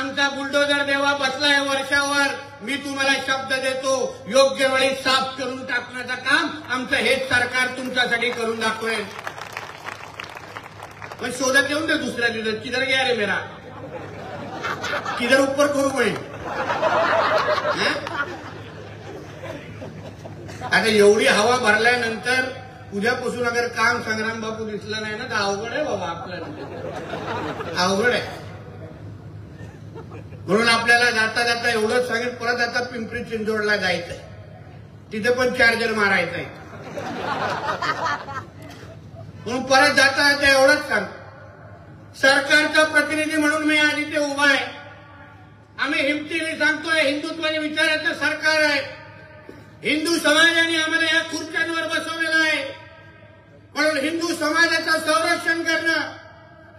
आमचा बुलडोजर देवा बसलाय वर्षावर, मी तुम्हाला शब्द देतो योग्य वेळी साफ करून टाकण्याचं काम आमचं हेच सरकार तुमच्यासाठी करून दाखवेल। पण शोधत येऊन दे दुसऱ्या दिवस, किधर गया रे मेरा, किधर ऊपर करू मैं। आता एवढी हवा भरल्यानंतर उद्यापासून अगर काम संग्राम बापू दिसलं नाही ना तर अवघड आहे बाबा, आपल्याला अवघड आहे। म्हणून आपल्याला जाता जाता एवढंच सांगेल, परत आता पिंपरी चिंचवडला जायचंय, तिथे पण चार्जर मारायचंय। म्हणून परत जाता जाता एवढंच सांग, सरकारचा प्रतिनिधी म्हणून मी आज इथे उभा आहे। आम्ही हिमतीने सांगतोय, हिंदुत्वाच्या विचाराचं सरकार आहे। हिंदू समाजाने आम्हाला या खुर्च्यांवर बसवलेलं आहे, म्हणून हिंदू समाजाचं संरक्षण करणं,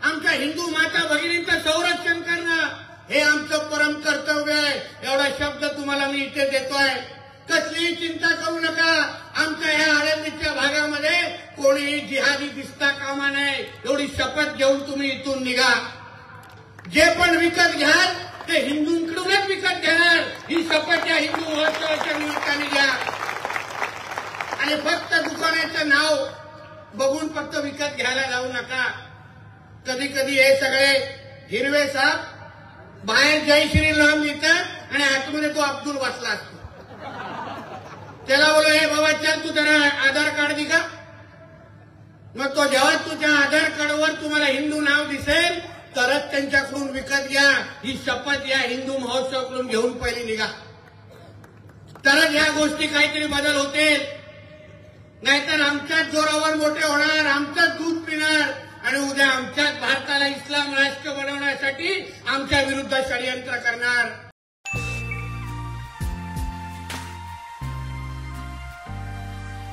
आमच्या हिंदू माता भगिनींचं संरक्षण करणं हे आमचं परम कर्तव्य आहे। एवढा शब्द तुम्हाला मी इथे देतोय। कसलीही चिंता करू नका, आमच्या या आळंदीच्या भागामध्ये कोणीही जिहादी दिसता कामा नये, एवढी शपथ घेऊन तुम्ही इथून निघा। जे पण विकत घ्याल ते हिंदूंकडूनच विकत घेणार, ही शपथ या हिंदू महोत्सवाच्या निमित्ताने घ्या। आणि फक्त दुकानाचं नाव बघून फक्त विकत घ्यायला जाऊ नका। कधी कधी हे सगळे हिरवे साप बाहेर जय श्रीराम लिहितात आणि आतमध्ये तो अब्दुल बसला असतो। त्याला बोलो, हे बाबा चल तू जरा आधार कार्ड दे का। मग तो जेव्हा तुझ्या आधार कार्डवर तुम्हाला हिंदू नाव दिसेल तरच त्यांच्याकडून विकत घ्या, ही शपथ या हिंदू महोत्सवाकडून घेऊन पहिली निघा, तरच या गोष्टी काहीतरी बदल होतील। नाहीतर आमच्याच जोरावर मोठे होणार, आमचंच दूध पिणार आणि उद्या आमच्याच भारताला इस्लाम राष्ट्र बनवण्यासाठी आमच्या विरुद्ध षडयंत्र करणार।